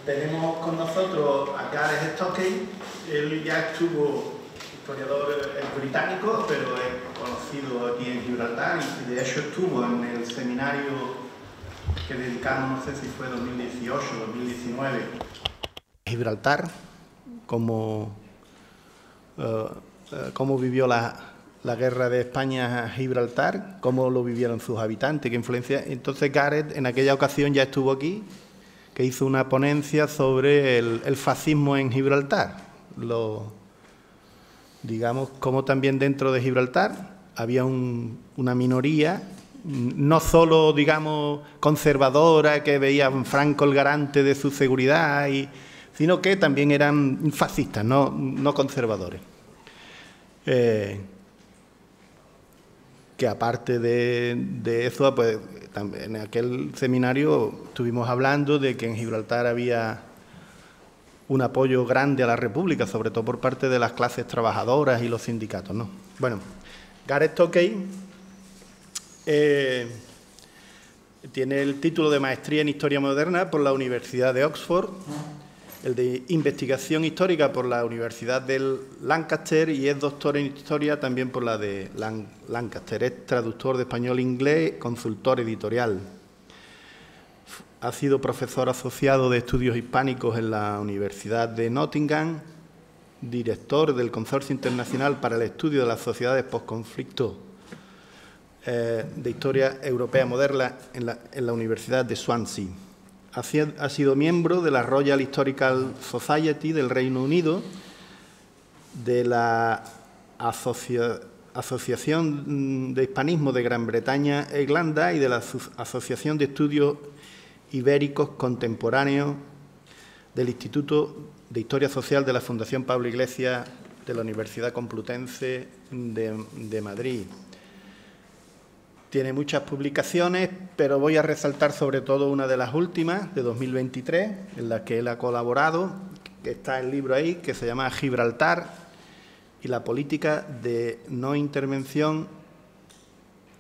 Tenemos con nosotros a Gareth Stokey. Él ya estuvo, historiador británico, pero es conocido aquí en Gibraltar y de hecho estuvo en el seminario que dedicamos, no sé si fue 2018 o 2019. Gibraltar, cómo vivió la guerra de España a Gibraltar, cómo lo vivieron sus habitantes, qué influencia. Entonces Gareth en aquella ocasión ya estuvo aquí, que hizo una ponencia sobre el fascismo en Gibraltar. Digamos, como también dentro de Gibraltar había una minoría, no solo, digamos, conservadora, que veían Franco el garante de su seguridad, sino que también eran fascistas, no conservadores. Que aparte de eso, pues también en aquel seminario estuvimos hablando de que en Gibraltar había un apoyo grande a la República, sobre todo por parte de las clases trabajadoras y los sindicatos, ¿no? Bueno, Gareth Stokey tiene el título de Maestría en Historia Moderna por la Universidad de Oxford, el de Investigación Histórica por la Universidad de Lancaster y es doctor en Historia también por la de Lancaster. Es traductor de español a inglés, consultor editorial. Ha sido profesor asociado de estudios hispánicos en la Universidad de Nottingham, director del Consorcio Internacional para el Estudio de las Sociedades Postconflicto de Historia Europea Moderna en la Universidad de Swansea. Ha sido miembro de la Royal Historical Society del Reino Unido, de la Asociación de Hispanismo de Gran Bretaña e Irlanda y de la Asociación de Estudios Ibéricos Contemporáneos del Instituto de Historia Social de la Fundación Pablo Iglesias de la Universidad Complutense de Madrid. Tiene muchas publicaciones, pero voy a resaltar sobre todo una de las últimas, de 2023, en la que él ha colaborado, que está el libro ahí, que se llama Gibraltar y la política de no intervención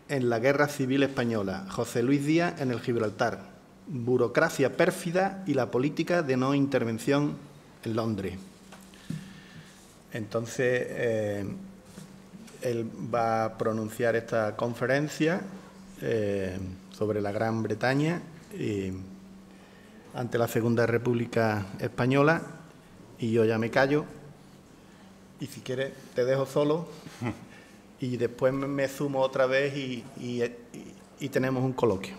en la Guerra Civil Española. José Luis Díaz en el Gibraltar. Burocracia pérfida y la política de no intervención en Londres. Entonces, él va a pronunciar esta conferencia sobre la Gran Bretaña ante la Segunda República Española y yo ya me callo y si quieres te dejo solo y después me sumo otra vez y tenemos un coloquio.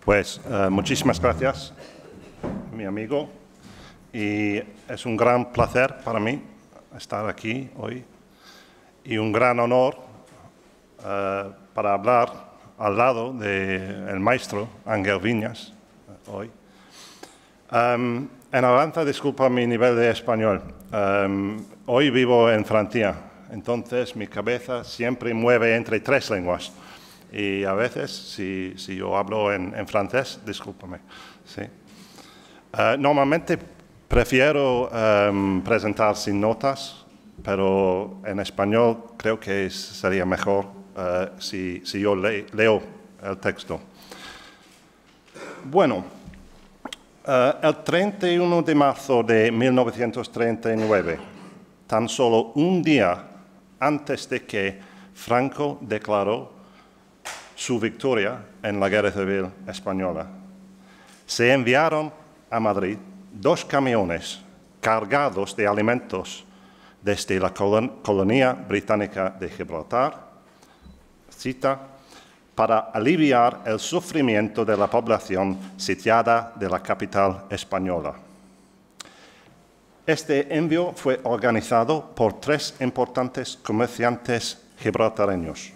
Pues muchísimas gracias, mi amigo, y es un gran placer para mí estar aquí hoy y un gran honor para hablar al lado del maestro Ángel Viñas hoy. En avanza, disculpa mi nivel de español. Hoy vivo en Francia, entonces mi cabeza siempre mueve entre tres lenguas. Y a veces, si yo hablo en francés, discúlpame. ¿Sí? Normalmente prefiero presentar sin notas, pero en español creo que sería mejor si yo leo el texto. Bueno, el 31 de marzo de 1939, tan solo un día antes de que Franco declaró su victoria en la Guerra Civil Española, se enviaron a Madrid 2 camiones cargados de alimentos desde la colonia británica de Gibraltar, cita, para aliviar el sufrimiento de la población sitiada de la capital española. Este envío fue organizado por 3 importantes comerciantes gibraltareños: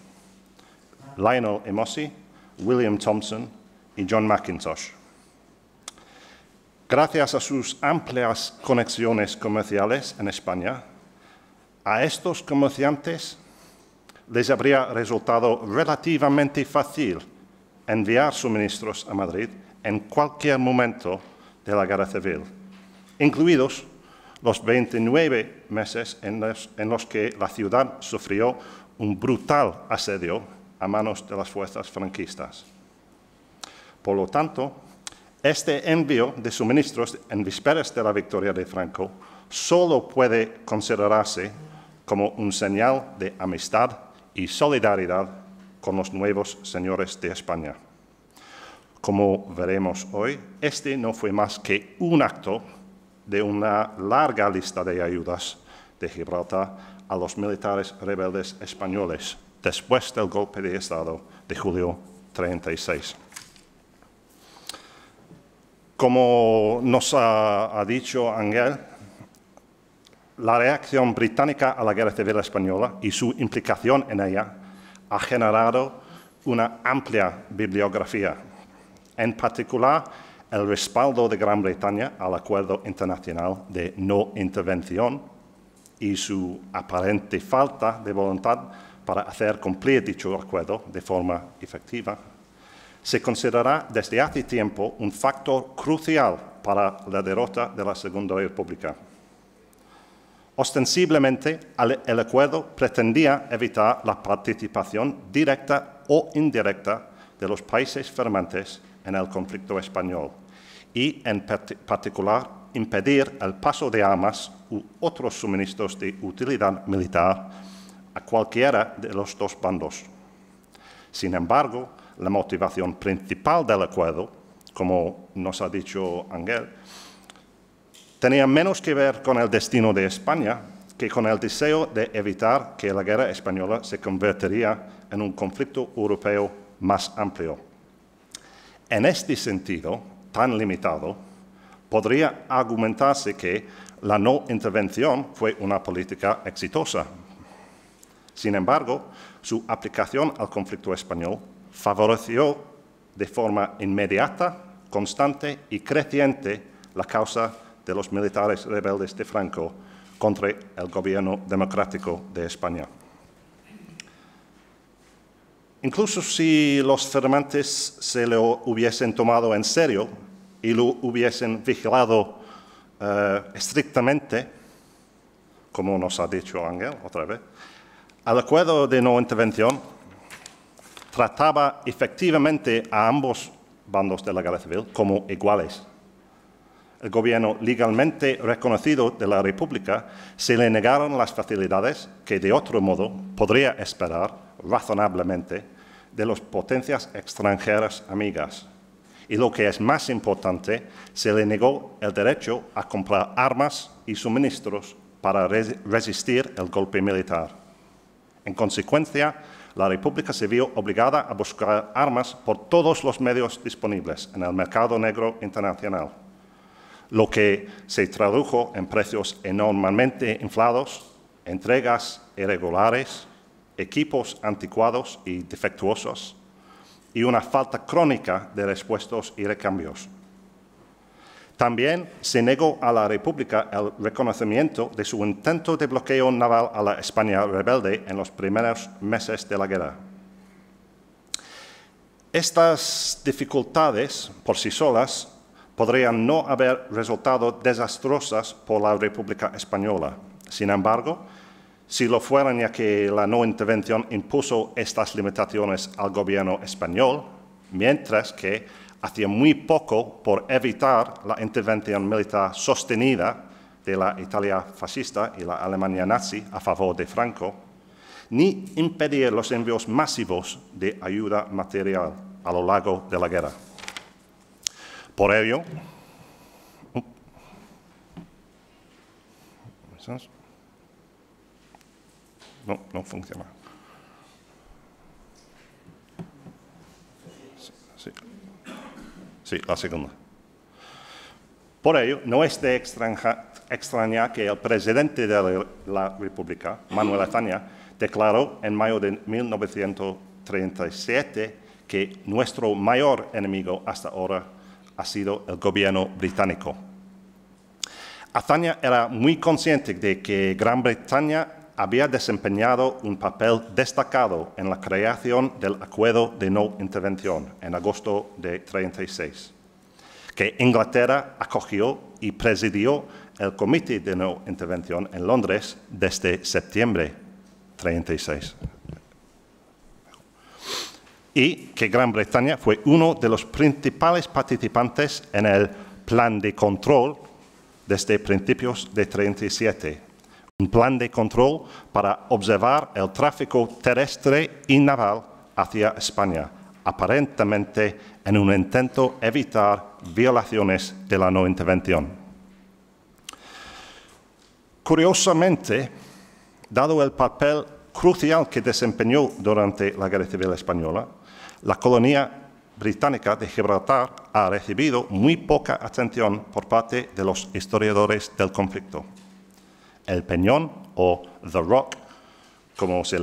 Lionel Emosi, William Thompson y John Mackintosh. Gracias a sus amplias conexiones comerciales en España, a estos comerciantes les habría resultado relativamente fácil enviar suministros a Madrid en cualquier momento de la Guerra Civil, incluidos los 29 meses en los que la ciudad sufrió un brutal asedio a manos de las fuerzas franquistas. Por lo tanto, Este envío de suministros en vísperas de la victoria de Franco solo puede considerarse como un señal de amistad y solidaridad con los nuevos señores de España. Como veremos hoy, este no fue más que un acto de una larga lista de ayudas de Gibraltar a los militares rebeldes españoles después del golpe de Estado de julio 36. Como nos ha dicho Ángel, la reacción británica a la Guerra Civil Española y su implicación en ella ha generado una amplia bibliografía, en particular el respaldo de Gran Bretaña al Acuerdo Internacional de No Intervención y su aparente falta de voluntad para hacer cumplir dicho acuerdo de forma efectiva, se considera desde hace tiempo un factor crucial para la derrota de la Segunda República. Ostensiblemente, el acuerdo pretendía evitar la participación directa o indirecta de los países firmantes en el conflicto español y, en particular, impedir el paso de armas u otros suministros de utilidad militar a cualquiera de los dos bandos. Sin embargo, la motivación principal del acuerdo, como nos ha dicho Ángel, tenía menos que ver con el destino de España que con el deseo de evitar que la guerra española se convertiría en un conflicto europeo más amplio. En este sentido, tan limitado, podría argumentarse que la no intervención fue una política exitosa. Sin embargo, su aplicación al conflicto español favoreció de forma inmediata, constante y creciente la causa de los militares rebeldes de Franco contra el gobierno democrático de España. Incluso si los firmantes se lo hubiesen tomado en serio y lo hubiesen vigilado estrictamente, como nos ha dicho Ángel otra vez, el acuerdo de no intervención trataba efectivamente a ambos bandos de la guerra civil como iguales. El gobierno legalmente reconocido de la República se le negaron las facilidades que de otro modo podría esperar razonablemente de las potencias extranjeras amigas. Y lo que es más importante, se le negó el derecho a comprar armas y suministros para resistir el golpe militar. En consecuencia, la República se vio obligada a buscar armas por todos los medios disponibles en el mercado negro internacional, lo que se tradujo en precios enormemente inflados, entregas irregulares, equipos anticuados y defectuosos, y una falta crónica de repuestos y recambios. También se negó a la República el reconocimiento de su intento de bloqueo naval a la España rebelde en los primeros meses de la guerra. Estas dificultades, por sí solas, podrían no haber resultado desastrosas por la República Española. Sin embargo, si lo fueran, ya que la no intervención impuso estas limitaciones al gobierno español, mientras que hacía muy poco por evitar la intervención militar sostenida de la Italia fascista y la Alemania nazi a favor de Franco, ni impedir los envíos masivos de ayuda material a lo largo de la guerra. Por ello, no funciona. Sí, la segunda. Por ello, no es de extrañar que el presidente de la República, Manuel Azaña, declaró en mayo de 1937 que nuestro mayor enemigo hasta ahora ha sido el gobierno británico. Azaña era muy consciente de que Gran Bretaña había desempeñado un papel destacado en la creación del Acuerdo de No Intervención en agosto de 1936, que Inglaterra acogió y presidió el Comité de No Intervención en Londres desde septiembre de 1936. y que Gran Bretaña fue uno de los principales participantes en el plan de control desde principios de 1937. Un plan de control para observar el tráfico terrestre y naval hacia España, aparentemente en un intento de evitar violaciones de la no intervención. Curiosamente, dado el papel crucial que desempeñó durante la Guerra Civil Española, la colonia británica de Gibraltar ha recibido muy poca atención por parte de los historiadores del conflicto. El Peñón, o The Rock, como se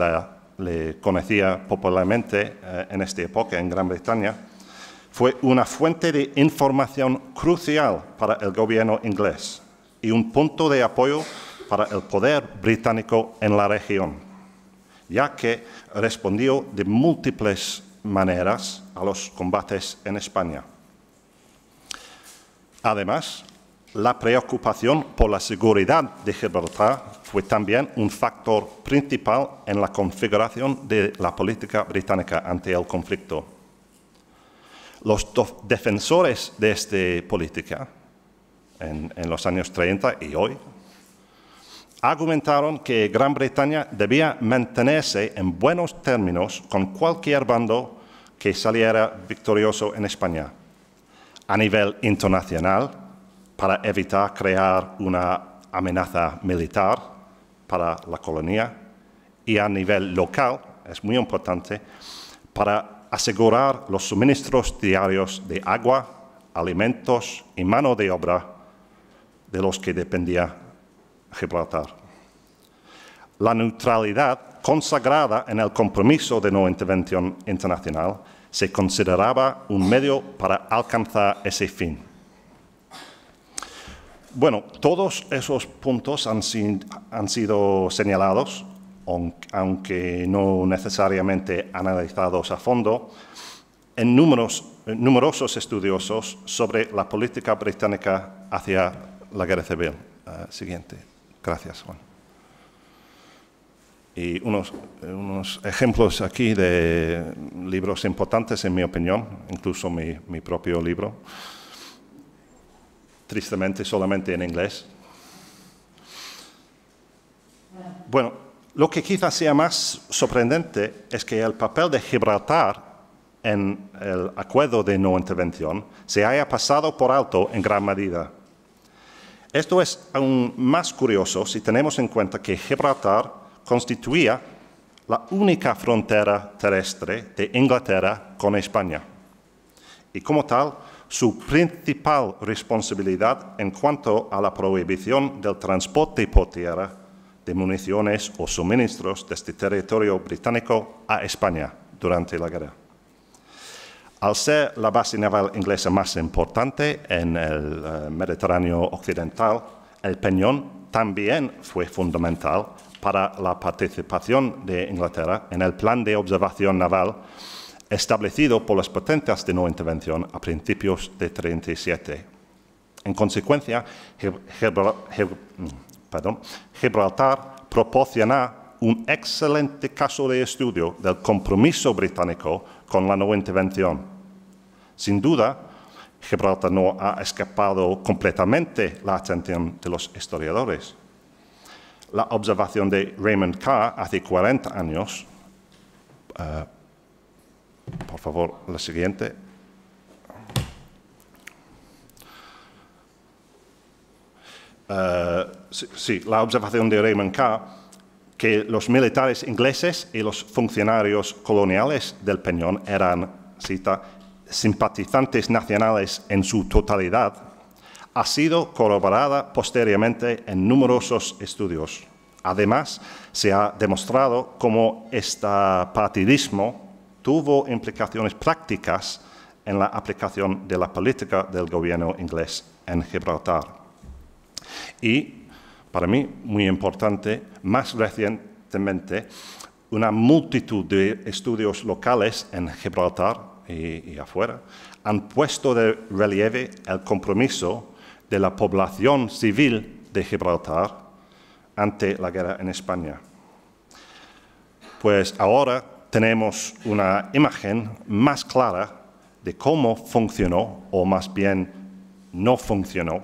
le conocía popularmente en esta época en Gran Bretaña, fue una fuente de información crucial para el gobierno inglés y un punto de apoyo para el poder británico en la región, ya que respondió de múltiples maneras a los combates en España. Además, la preocupación por la seguridad de Gibraltar fue también un factor principal en la configuración de la política británica ante el conflicto. Los defensores de esta política, en los años 30 y hoy, argumentaron que Gran Bretaña debía mantenerse en buenos términos con cualquier bando que saliera victorioso en España, a nivel internacional, para evitar crear una amenaza militar para la colonia, y a nivel local, es muy importante, para asegurar los suministros diarios de agua, alimentos y mano de obra de los que dependía Gibraltar. La neutralidad consagrada en el compromiso de no intervención internacional se consideraba un medio para alcanzar ese fin. Bueno, todos esos puntos han sido señalados, aunque no necesariamente analizados a fondo, en numerosos estudiosos sobre la política británica hacia la Guerra Civil. Siguiente. Gracias, Juan. Y unos ejemplos aquí de libros importantes, en mi opinión, incluso mi propio libro, tristemente solamente en inglés. Bueno, lo que quizás sea más sorprendente es que el papel de Gibraltar en el acuerdo de no intervención se haya pasado por alto en gran medida. Esto es aún más curioso si tenemos en cuenta que Gibraltar constituía la única frontera terrestre de Inglaterra con España y, como tal, su principal responsabilidad en cuanto a la prohibición del transporte por tierra de municiones o suministros desde territorio británico a España durante la guerra. Al ser la base naval inglesa más importante en el Mediterráneo occidental, el Peñón también fue fundamental para la participación de Inglaterra en el plan de observación naval establecido por las potencias de no intervención a principios de 1937. En consecuencia, Gibraltar proporciona un excelente caso de estudio del compromiso británico con la no intervención. Sin duda, Gibraltar no ha escapado completamente la atención de los historiadores. La observación de Raymond Carr hace 40 años, por favor, la siguiente. La observación de Raymond Carr, que los militares ingleses y los funcionarios coloniales del Peñón eran, cita, simpatizantes nacionales en su totalidad, ha sido corroborada posteriormente en numerosos estudios. Además, se ha demostrado cómo este partidismo tuvo implicaciones prácticas en la aplicación de la política del gobierno inglés en Gibraltar. Y, para mí, muy importante, más recientemente, una multitud de estudios locales en Gibraltar y afuera han puesto de relieve el compromiso de la población civil de Gibraltar ante la guerra en España. Pues ahora tenemos una imagen más clara de cómo funcionó, o más bien no funcionó,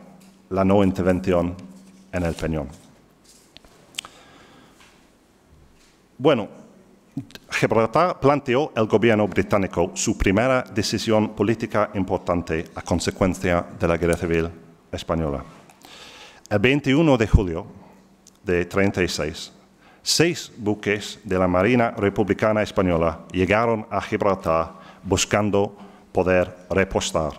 la no intervención en el Peñón. Bueno, Gibraltar planteó el gobierno británico su primera decisión política importante a consecuencia de la Guerra Civil Española. El 21 de julio de 1936, 6 buques de la Marina Republicana Española llegaron a Gibraltar buscando poder repostar.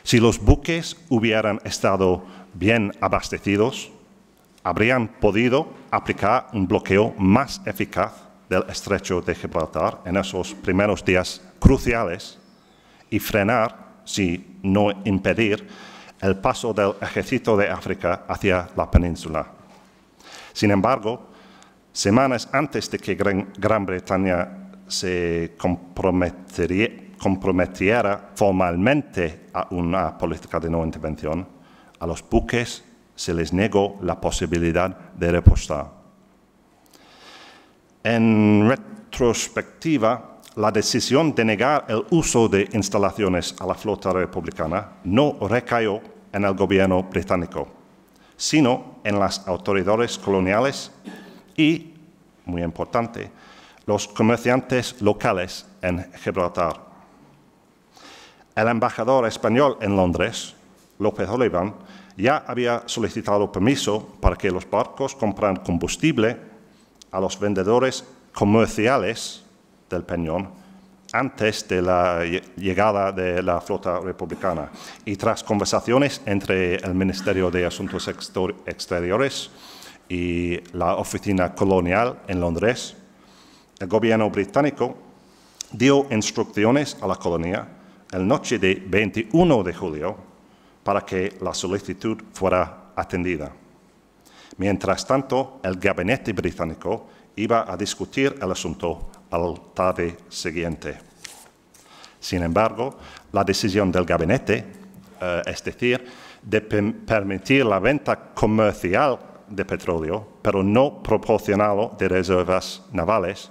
Si los buques hubieran estado bien abastecidos, habrían podido aplicar un bloqueo más eficaz del estrecho de Gibraltar en esos primeros días cruciales y frenar, si no impedir, el paso del ejército de África hacia la península. Sin embargo, semanas antes de que Gran Bretaña se comprometiera formalmente a una política de no intervención, a los buques se les negó la posibilidad de repostar. En retrospectiva, la decisión de negar el uso de instalaciones a la flota republicana no recayó en el gobierno británico, sino en las autoridades coloniales y, muy importante, los comerciantes locales en Gibraltar. El embajador español en Londres, López Oliván, ya había solicitado permiso para que los barcos compraran combustible a los vendedores comerciales del Peñón antes de la llegada de la flota republicana. Y tras conversaciones entre el Ministerio de Asuntos Exteriores y la Oficina Colonial en Londres, el gobierno británico dio instrucciones a la colonia la noche de 21 de julio para que la solicitud fuera atendida. Mientras tanto, el gabinete británico iba a discutir el asunto al tarde siguiente. Sin embargo, la decisión del gabinete, es decir, de permitir la venta comercial de petróleo, pero no proporcionarlo de reservas navales,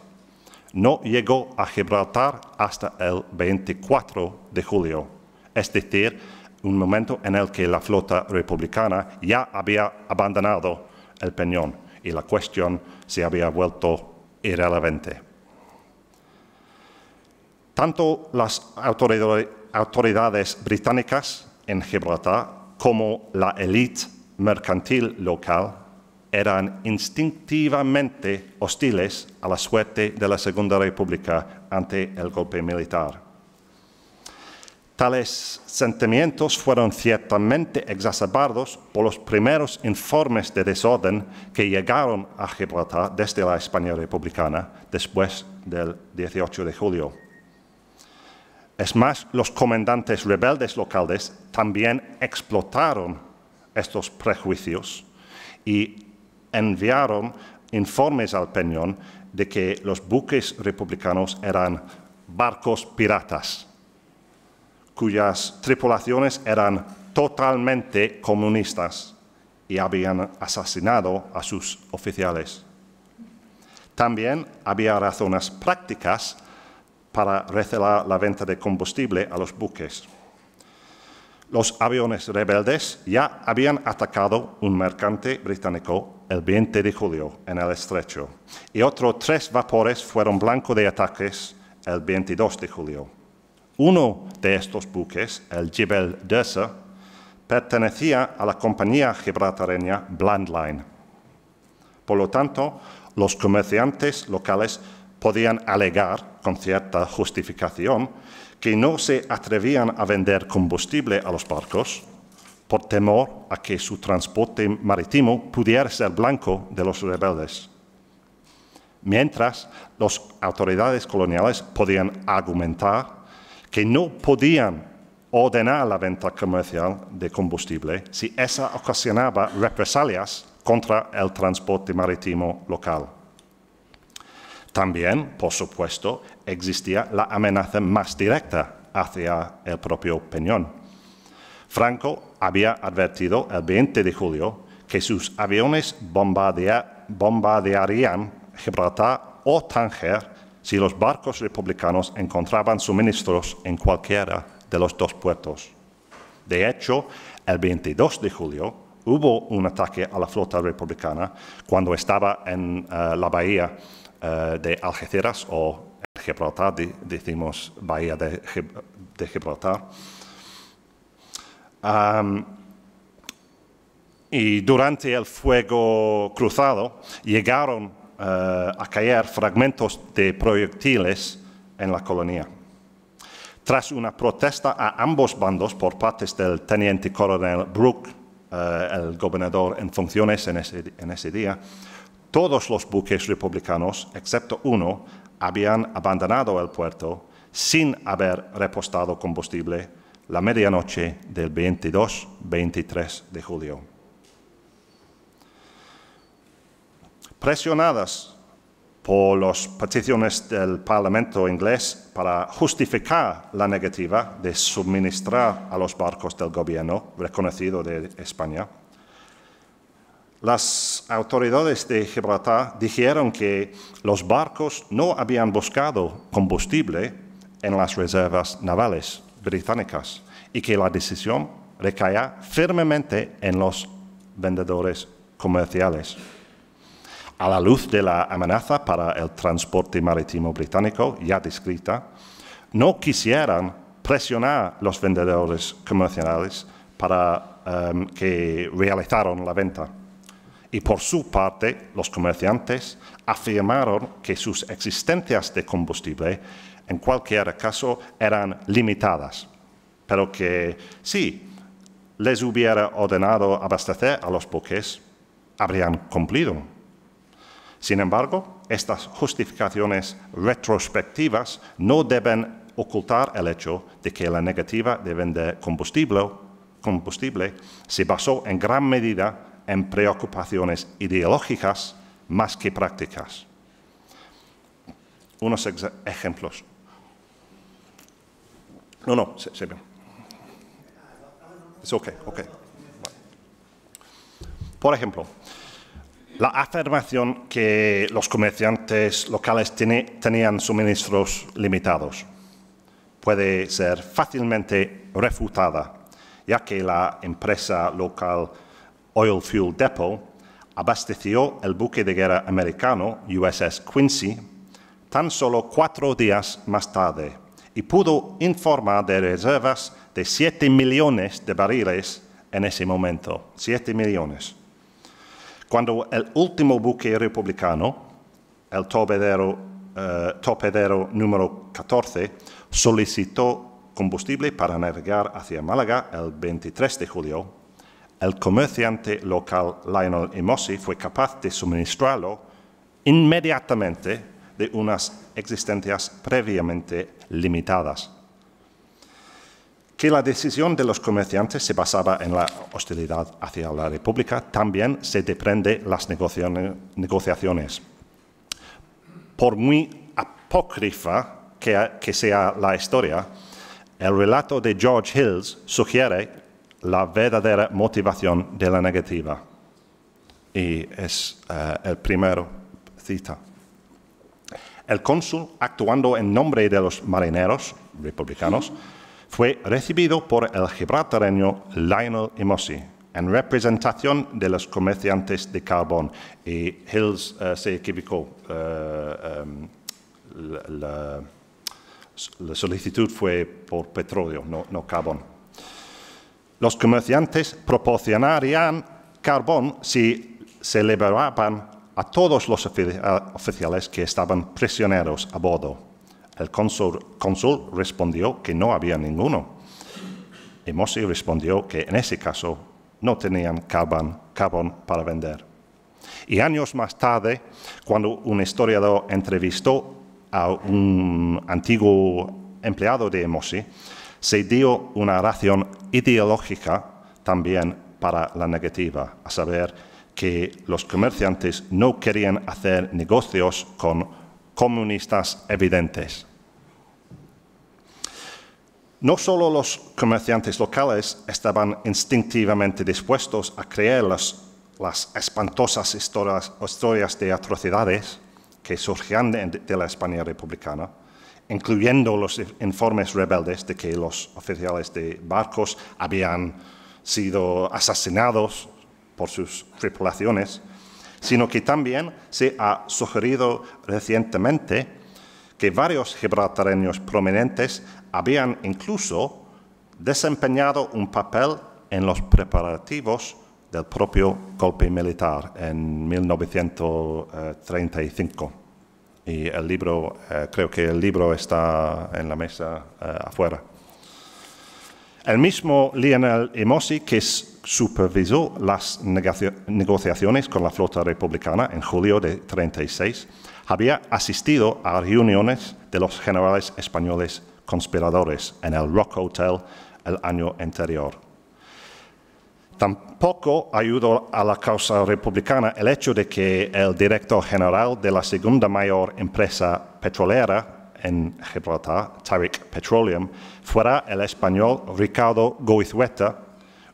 no llegó a Gibraltar hasta el 24 de julio, es decir, un momento en el que la flota republicana ya había abandonado el Peñón y la cuestión se había vuelto irrelevante. Tanto las autoridades británicas en Gibraltar como la élite mercantil local eran instintivamente hostiles a la suerte de la Segunda República ante el golpe militar. Tales sentimientos fueron ciertamente exacerbados por los primeros informes de desorden que llegaron a Gibraltar desde la España republicana después del 18 de julio. Es más, los comandantes rebeldes locales también explotaron estos prejuicios y enviaron informes al Peñón de que los buques republicanos eran barcos piratas, cuyas tripulaciones eran totalmente comunistas y habían asesinado a sus oficiales. También había razones prácticas para recelar la venta de combustible a los buques. Los aviones rebeldes ya habían atacado un mercante británico el 20 de julio en el estrecho y otros 3 vapores fueron blanco de ataques el 22 de julio. Uno de estos buques, el Jebel Dersa, pertenecía a la compañía gibraltareña Blandline. Por lo tanto, los comerciantes locales podían alegar, con cierta justificación, que no se atrevían a vender combustible a los barcos por temor a que su transporte marítimo pudiera ser blanco de los rebeldes. Mientras, las autoridades coloniales podían argumentar que no podían ordenar la venta comercial de combustible si esa ocasionaba represalias contra el transporte marítimo local. También, por supuesto, existía la amenaza más directa hacia el propio Peñón. Franco había advertido el 20 de julio que sus aviones bombardearían Gibraltar o Tánger si los barcos republicanos encontraban suministros en cualquiera de los dos puertos. De hecho, el 22 de julio hubo un ataque a la flota republicana cuando estaba en la bahía de Algeciras, o en Gibraltar, decimos bahía de Gibraltar. Y durante el fuego cruzado llegaron a caer fragmentos de proyectiles en la colonia. Tras una protesta a ambos bandos por parte del teniente coronel Brooke, el gobernador en funciones en ese día, todos los buques republicanos, excepto uno, habían abandonado el puerto sin haber repostado combustible la medianoche del 22-23 de julio. Presionadas por las peticiones del Parlamento inglés para justificar la negativa de suministrar a los barcos del gobierno reconocido de España, las autoridades de Gibraltar dijeron que los barcos no habían buscado combustible en las reservas navales británicas y que la decisión recaía firmemente en los vendedores comerciales. A la luz de la amenaza para el transporte marítimo británico ya descrita, no quisieran presionar a los vendedores comerciales para que realizaran la venta. Y por su parte, los comerciantes afirmaron que sus existencias de combustible, en cualquier caso, eran limitadas, pero que si les hubiera ordenado abastecer a los buques, habrían cumplido. Sin embargo, estas justificaciones retrospectivas no deben ocultar el hecho de que la negativa de vender combustible se basó en gran medida en preocupaciones ideológicas más que prácticas. Unos ejemplos. No, sí. Es ok. Por ejemplo, la afirmación que los comerciantes locales tenían suministros limitados puede ser fácilmente refutada, ya que la empresa local Oil Fuel Depot abasteció el buque de guerra americano USS Quincy tan solo 4 días más tarde y pudo informar de reservas de 7 millones de barriles en ese momento. 7 millones. Cuando el último buque republicano, el torpedero número 14, solicitó combustible para navegar hacia Málaga el 23 de julio, el comerciante local Lionel Emossi fue capaz de suministrarlo inmediatamente de unas existencias previamente limitadas. Que la decisión de los comerciantes se basaba en la hostilidad hacia la República también se desprende de las negociaciones. Por muy apócrifa que sea la historia, el relato de George Hills sugiere la verdadera motivación de la negativa. Y es el primero cita. El cónsul, actuando en nombre de los marineros republicanos, fue recibido por el gibraltareño Lionel Emossi en representación de los comerciantes de carbón. Y Hills se equivocó. La solicitud fue por petróleo, no carbón. Los comerciantes proporcionarían carbón si se liberaban a todos los oficiales que estaban prisioneros a bordo. El cónsul respondió que no había ninguno. Emossi respondió que en ese caso no tenían carbón para vender. Y años más tarde, cuando un historiador entrevistó a un antiguo empleado de Emossi, se dio una razón ideológica también para la negativa, a saber que los comerciantes no querían hacer negocios con comunistas evidentes. No solo los comerciantes locales estaban instintivamente dispuestos a creer las espantosas historias de atrocidades que surgían de la España republicana, incluyendo los informes rebeldes de que los oficiales de barcos habían sido asesinados por sus tripulaciones, sino que también se ha sugerido recientemente que varios gibraltareños prominentes habían incluso desempeñado un papel en los preparativos del propio golpe militar en 1935. Y el libro, creo que el libro está en la mesa afuera. El mismo Lionel Emosi, que supervisó las negociaciones con la flota republicana en julio de 1936, había asistido a reuniones de los generales españoles conspiradores en el Rock Hotel el año anterior. Tampoco ayudó a la causa republicana el hecho de que el director general de la segunda mayor empresa petrolera en Gibraltar, Tarik Petroleum, fuera el español Ricardo Goizueta,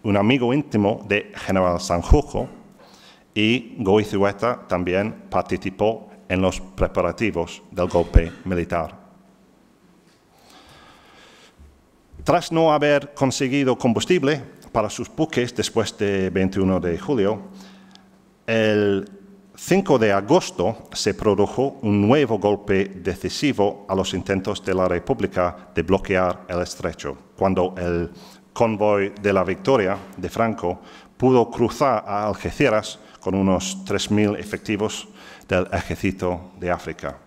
un amigo íntimo de General Sanjurjo, y Goizueta también participó en los preparativos del golpe militar. Tras no haber conseguido combustible para sus buques después del 21 de julio, el 5 de agosto se produjo un nuevo golpe decisivo a los intentos de la República de bloquear el estrecho, cuando el convoy de la Victoria de Franco pudo cruzar a Algeciras con unos 3.000 efectivos del Ejército de África.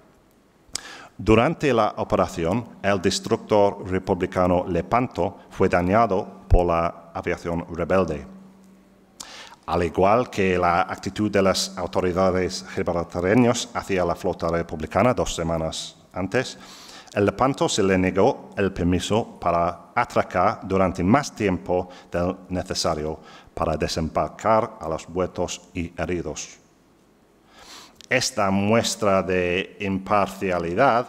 Durante la operación, el destructor republicano Lepanto fue dañado por la aviación rebelde. Al igual que la actitud de las autoridades gibraltareñas hacia la flota republicana 2 semanas antes, el Lepanto se le negó el permiso para atracar durante más tiempo del necesario para desembarcar a los muertos y heridos. Esta muestra de imparcialidad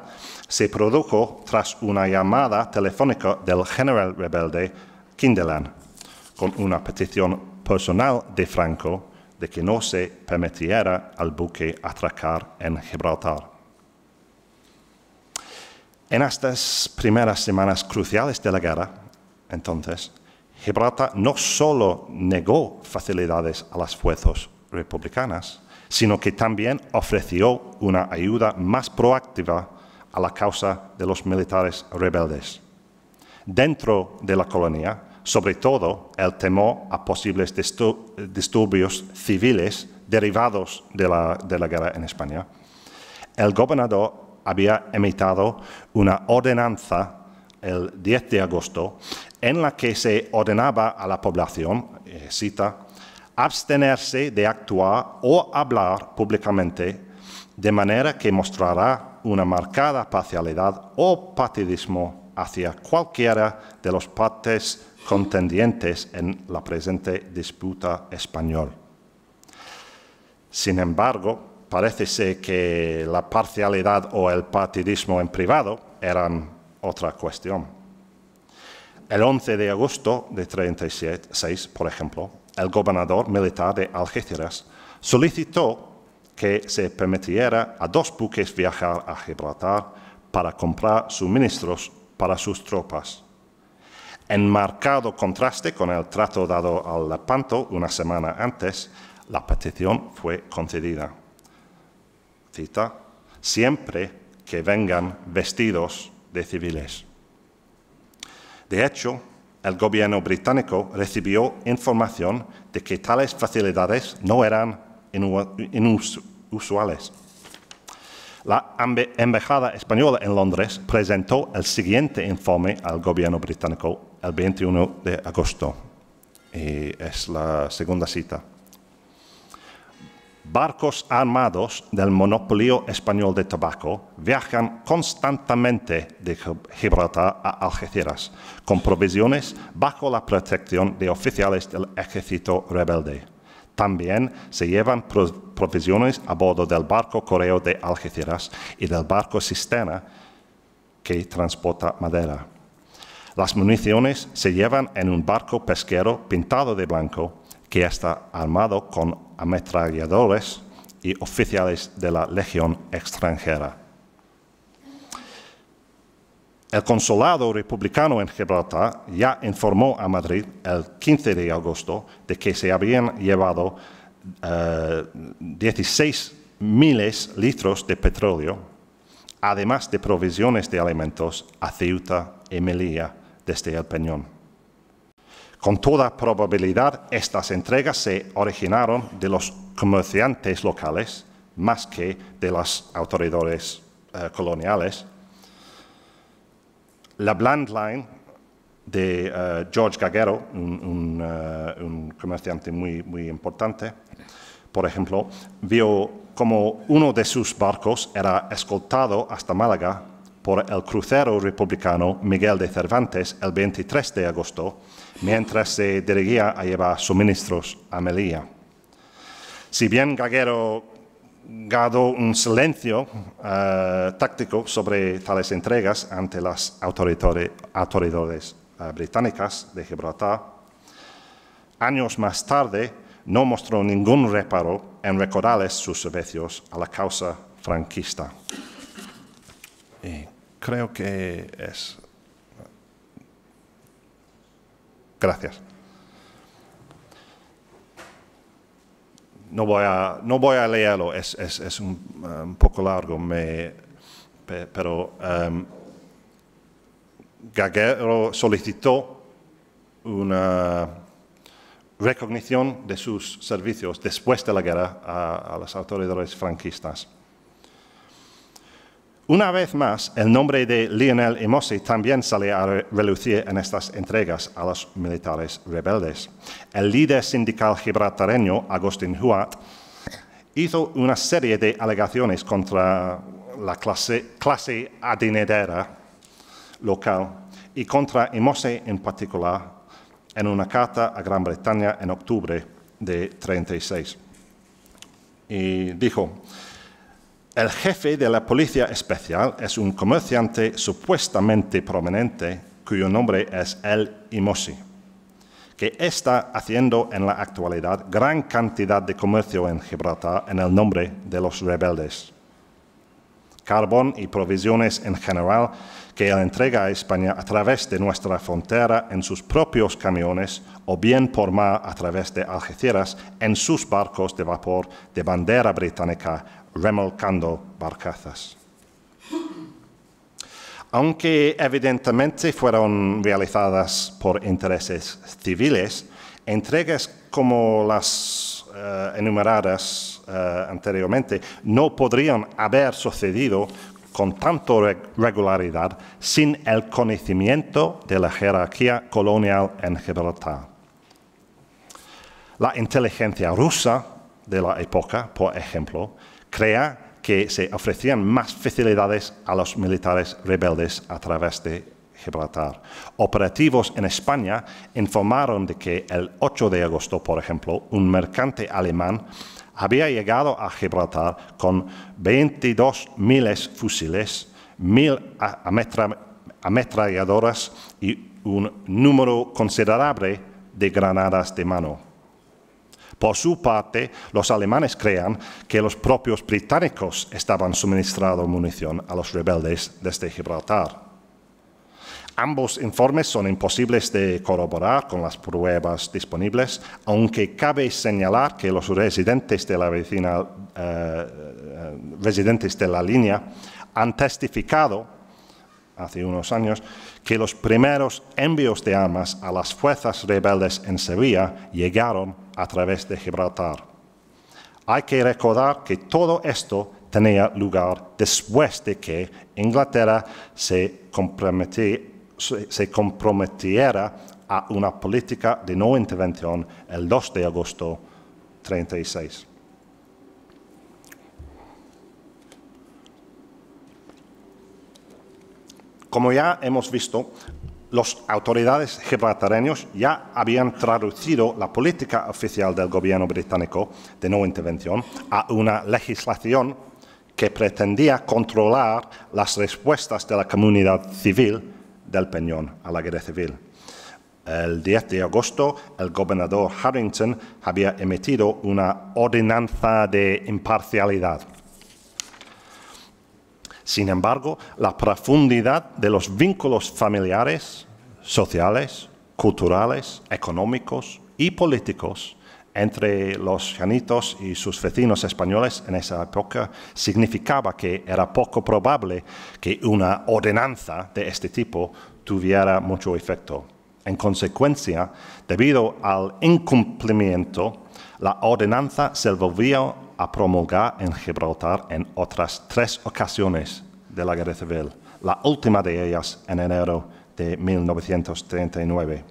se produjo tras una llamada telefónica del general rebelde Kindelan, con una petición personal de Franco de que no se permitiera al buque atracar en Gibraltar. En estas primeras semanas cruciales de la guerra, entonces, Gibraltar no solo negó facilidades a las fuerzas republicanas, sino que también ofreció una ayuda más proactiva a la causa de los militares rebeldes. Dentro de la colonia, sobre todo el temor a posibles disturbios civiles derivados de la guerra en España, el gobernador había emitido una ordenanza el 10 de agosto en la que se ordenaba a la población, cita, abstenerse de actuar o hablar públicamente de manera que mostrará una marcada parcialidad o partidismo hacia cualquiera de las partes contendientes en la presente disputa española. Sin embargo, parece ser que la parcialidad o el partidismo en privado eran otra cuestión. El 11 de agosto de 1936, por ejemplo, el gobernador militar de Algeciras solicitó que se permitiera a 2 buques viajar a Gibraltar para comprar suministros para sus tropas. En marcado contraste con el trato dado al Lepanto una semana antes, la petición fue concedida. Cita, siempre que vengan vestidos de civiles. De hecho, el gobierno británico recibió información de que tales facilidades no eran inusuales. La embajada española en Londres presentó el siguiente informe al gobierno británico el 21 de agosto. Y es la segunda cita. Barcos armados del monopolio español de tabaco viajan constantemente de Gibraltar a Algeciras, con provisiones bajo la protección de oficiales del ejército rebelde. También se llevan provisiones a bordo del barco Correo de Algeciras y del barco Cisterna que transporta madera. Las municiones se llevan en un barco pesquero pintado de blanco que está armado con ametralladores y oficiales de la Legión extranjera. El consulado republicano en Gibraltar ya informó a Madrid el 15 de agosto de que se habían llevado 16.000 litros de petróleo, además de provisiones de alimentos a Ceuta y Melilla desde el Peñón. Con toda probabilidad, estas entregas se originaron de los comerciantes locales más que de las autoridades coloniales. La Bland Line de George Gaguero, un comerciante muy importante, por ejemplo, vio como uno de sus barcos era escoltado hasta Málaga por el crucero republicano Miguel de Cervantes el 23 de agosto, mientras se dirigía a llevar suministros a Melilla. Si bien Gaguero guardó un silencio táctico sobre tales entregas ante las autoridades británicas de Gibraltar, años más tarde no mostró ningún reparo en recordarles sus servicios a la causa franquista. Y creo que es... Gracias. No voy a leerlo, es un poco largo, pero Gaguero solicitó una recognición de sus servicios después de la guerra a las autoridades franquistas. Una vez más, el nombre de Lionel Imosi también sale a relucir en estas entregas a los militares rebeldes. El líder sindical gibraltareño, Agustín Huat, hizo una serie de alegaciones contra la clase adinerada local y contra Imosi en particular en una carta a Gran Bretaña en octubre de 1936. Y dijo: el jefe de la Policía Especial es un comerciante supuestamente prominente cuyo nombre es El Imosi, que está haciendo en la actualidad gran cantidad de comercio en Gibraltar en el nombre de los rebeldes. Carbón y provisiones en general que él entrega a España a través de nuestra frontera en sus propios camiones o bien por mar a través de Algeciras en sus barcos de vapor de bandera británica remolcando barcazas. Aunque evidentemente fueron realizadas por intereses civiles, entregas como las enumeradas anteriormente no podrían haber sucedido con tanta regularidad sin el conocimiento de la jerarquía colonial en Gibraltar. La inteligencia rusa de la época, por ejemplo, creía que se ofrecían más facilidades a los militares rebeldes a través de Gibraltar. Operativos en España informaron de que el 8 de agosto, por ejemplo, un mercante alemán había llegado a Gibraltar con 22.000 fusiles, 1.000 ametralladoras y un número considerable de granadas de mano. Por su parte, los alemanes creían que los propios británicos estaban suministrando munición a los rebeldes desde Gibraltar. Ambos informes son imposibles de corroborar con las pruebas disponibles, aunque cabe señalar que los residentes de la línea han testificado hace unos años que los primeros envíos de armas a las fuerzas rebeldes en Sevilla llegaron a través de Gibraltar. Hay que recordar que todo esto tenía lugar después de que Inglaterra se comprometiera a una política de no intervención el 2 de agosto de 1936. Como ya hemos visto, las autoridades gibraltareños ya habían traducido la política oficial del gobierno británico de no intervención a una legislación que pretendía controlar las respuestas de la comunidad civil del Peñón a la guerra civil. El 10 de agosto, el gobernador Harrington había emitido una ordenanza de imparcialidad. Sin embargo, la profundidad de los vínculos familiares, sociales, culturales, económicos y políticos entre los llanitos y sus vecinos españoles en esa época significaba que era poco probable que una ordenanza de este tipo tuviera mucho efecto. En consecuencia, debido al incumplimiento, la ordenanza se volvió a promulgar en Gibraltar en otras 3 ocasiones de la Guerra Civil, la última de ellas en enero de 1939.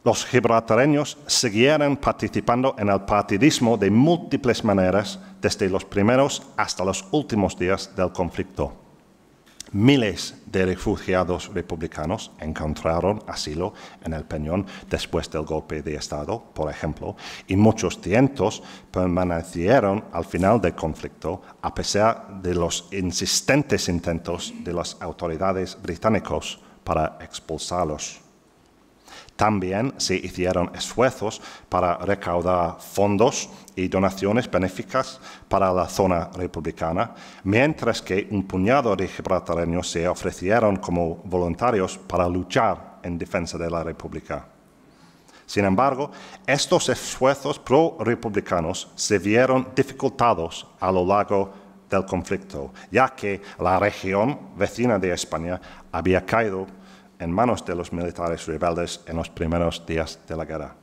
Los gibraltareños siguieron participando en el partidismo de múltiples maneras desde los primeros hasta los últimos días del conflicto. Miles de refugiados republicanos encontraron asilo en el Peñón después del golpe de Estado, por ejemplo, y muchos cientos permanecieron al final del conflicto a pesar de los insistentes intentos de las autoridades británicas para expulsarlos. También se hicieron esfuerzos para recaudar fondos y donaciones benéficas para la zona republicana, mientras que un puñado de gibraltareños se ofrecieron como voluntarios para luchar en defensa de la República. Sin embargo, estos esfuerzos pro-republicanos se vieron dificultados a lo largo del conflicto, ya que la región vecina de España había caído en manos de los militares rebeldes en los primeros días de la guerra.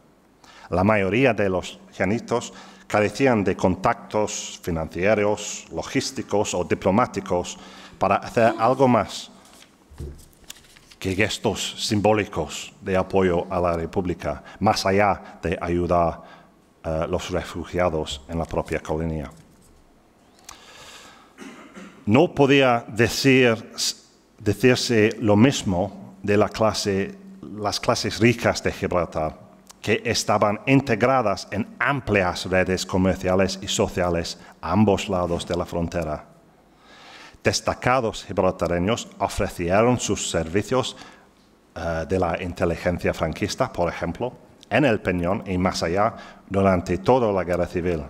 La mayoría de los llanitos carecían de contactos financieros, logísticos o diplomáticos para hacer algo más que gestos simbólicos de apoyo a la República, más allá de ayudar a los refugiados en la propia colonia. No podía decirse lo mismo de las clases ricas de Gibraltar, que estaban integradas en amplias redes comerciales y sociales a ambos lados de la frontera. Destacados gibraltareños ofrecieron sus servicios de la inteligencia franquista, por ejemplo, en el Peñón y más allá durante toda la Guerra Civil.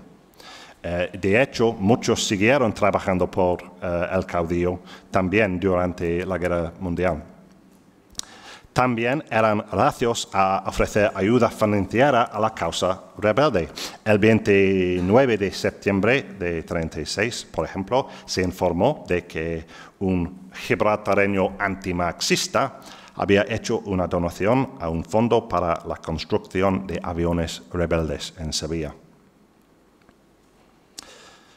De hecho, muchos siguieron trabajando por el caudillo también durante la Guerra Mundial. También eran reacios a ofrecer ayuda financiera a la causa rebelde. El 29 de septiembre de 1936, por ejemplo, se informó de que un gibraltareño antimarxista había hecho una donación a un fondo para la construcción de aviones rebeldes en Sevilla.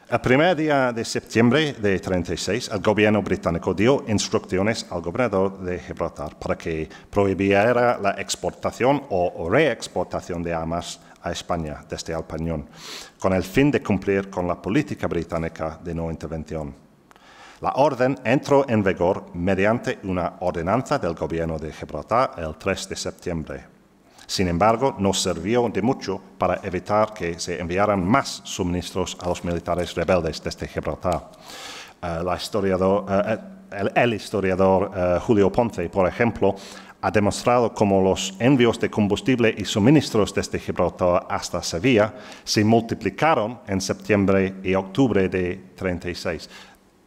El primer día de septiembre de 1936, el gobierno británico dio instrucciones al gobernador de Gibraltar para que prohibiera la exportación o reexportación de armas a España desde el Peñón, con el fin de cumplir con la política británica de no intervención. La orden entró en vigor mediante una ordenanza del gobierno de Gibraltar el 3 de septiembre. Sin embargo, no sirvió de mucho para evitar que se enviaran más suministros a los militares rebeldes desde Gibraltar. El historiador Julio Ponce, por ejemplo, ha demostrado cómo los envíos de combustible y suministros desde Gibraltar hasta Sevilla se multiplicaron en septiembre y octubre de 1936,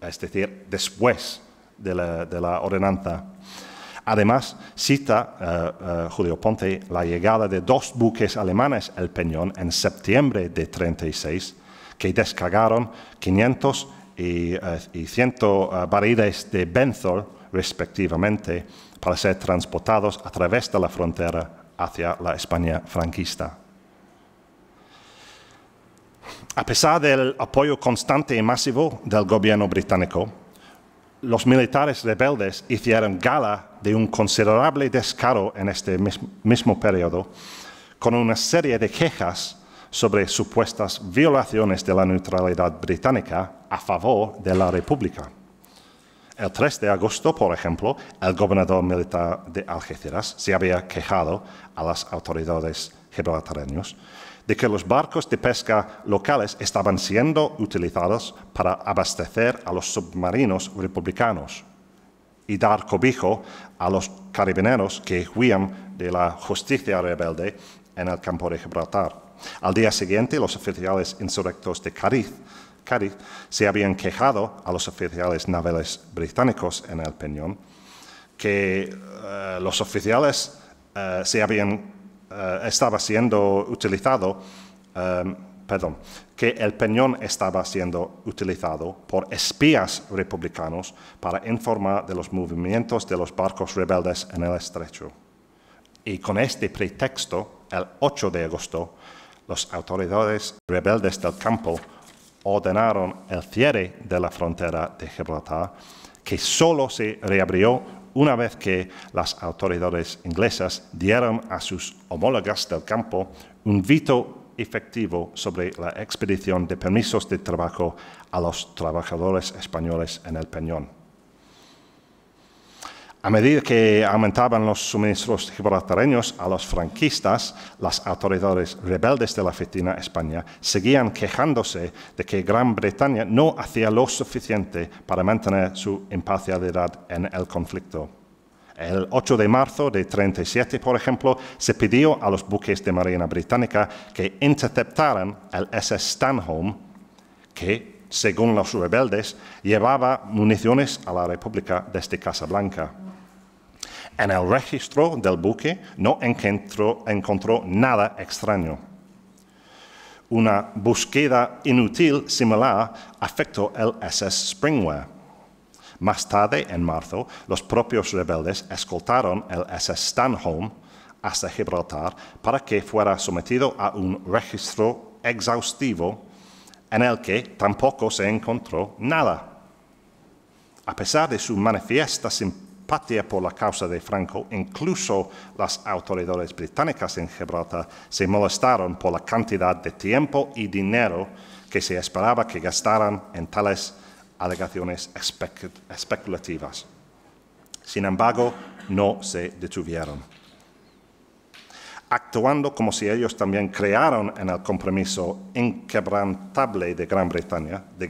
es decir, después de la ordenanza. Además, cita Julio Ponce la llegada de 2 buques alemanes al Peñón en septiembre de 1936, que descargaron 500 y 100 barriles de benzol, respectivamente, para ser transportados a través de la frontera hacia la España franquista. A pesar del apoyo constante y masivo del gobierno británico, los militares rebeldes hicieron gala de un considerable descaro en este mismo periodo, con una serie de quejas sobre supuestas violaciones de la neutralidad británica a favor de la República. El 3 de agosto, por ejemplo, el gobernador militar de Algeciras se había quejado a las autoridades gibraltareñas de que los barcos de pesca locales estaban siendo utilizados para abastecer a los submarinos republicanos y dar cobijo a los carabineros que huían de la justicia rebelde en el campo de Gibraltar. Al día siguiente, los oficiales insurrectos de Cádiz se habían quejado a los oficiales navales británicos en el Peñón que los oficiales que el Peñón estaba siendo utilizado por espías republicanos para informar de los movimientos de los barcos rebeldes en el estrecho. Y con este pretexto, el 8 de agosto, las autoridades rebeldes del campo ordenaron el cierre de la frontera de Gibraltar, que solo se reabrió una vez que las autoridades inglesas dieron a sus homólogas del campo un veto efectivo sobre la expedición de permisos de trabajo a los trabajadores españoles en el Peñón. A medida que aumentaban los suministros gibraltareños a los franquistas, las autoridades rebeldes de la Argentina España seguían quejándose de que Gran Bretaña no hacía lo suficiente para mantener su imparcialidad en el conflicto. El 8 de marzo de 1937, por ejemplo, se pidió a los buques de Marina británica que interceptaran el SS Stanhope, que, según los rebeldes, llevaba municiones a la República desde Casablanca. En el registro del buque no encontró nada extraño. Una búsqueda inútil similar afectó el SS Springware. Más tarde, en marzo, los propios rebeldes escoltaron el SS Stanhope hasta Gibraltar para que fuera sometido a un registro exhaustivo en el que tampoco se encontró nada. A pesar de su manifiesta simpatía por la causa de Franco, incluso las autoridades británicas en Gibraltar se molestaron por la cantidad de tiempo y dinero que se esperaba que gastaran en tales alegaciones especulativas. Sin embargo, no se detuvieron. Actuando como si ellos también crearon en el compromiso inquebrantable de Gran Bretaña de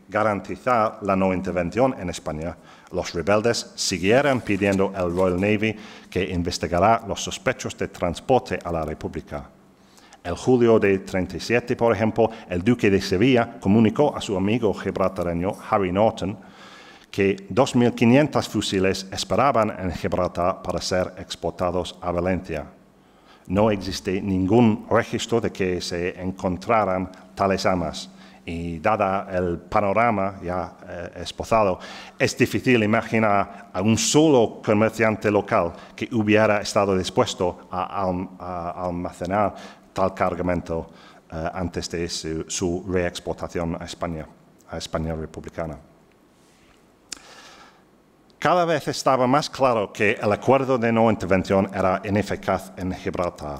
garantizar la no intervención en España, los rebeldes siguieron pidiendo al Royal Navy que investigara los sospechos de transporte a la República. En julio de 1937, por ejemplo, el duque de Sevilla comunicó a su amigo gibraltareño Harry Norton que 2.500 fusiles esperaban en Gibraltar para ser exportados a Valencia. No existe ningún registro de que se encontraran tales armas y, dada el panorama ya esbozado, es difícil imaginar a un solo comerciante local que hubiera estado dispuesto a almacenar tal cargamento antes de su reexportación a España republicana. Cada vez estaba más claro que el acuerdo de no intervención era ineficaz en Gibraltar.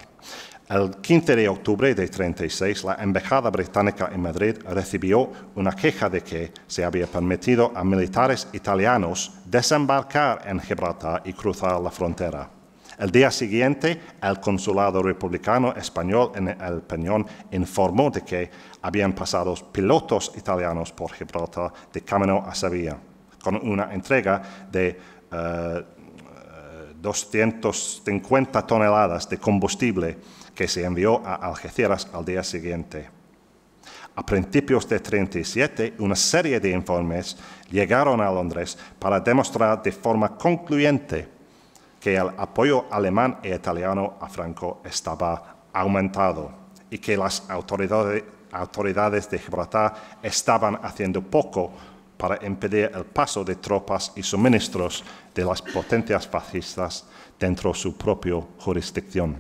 El 15 de octubre de 1936, la Embajada Británica en Madrid recibió una queja de que se había permitido a militares italianos desembarcar en Gibraltar y cruzar la frontera. El día siguiente, el consulado republicano español en el Peñón informó de que habían pasado pilotos italianos por Gibraltar de camino a Sevilla, con una entrega de 250 toneladas de combustible que se envió a Algeciras al día siguiente. A principios de 1937, una serie de informes llegaron a Londres para demostrar de forma concluyente que el apoyo alemán e italiano a Franco estaba aumentado y que las autoridades de Gibraltar estaban haciendo poco para impedir el paso de tropas y suministros de las potencias fascistas dentro de su propia jurisdicción.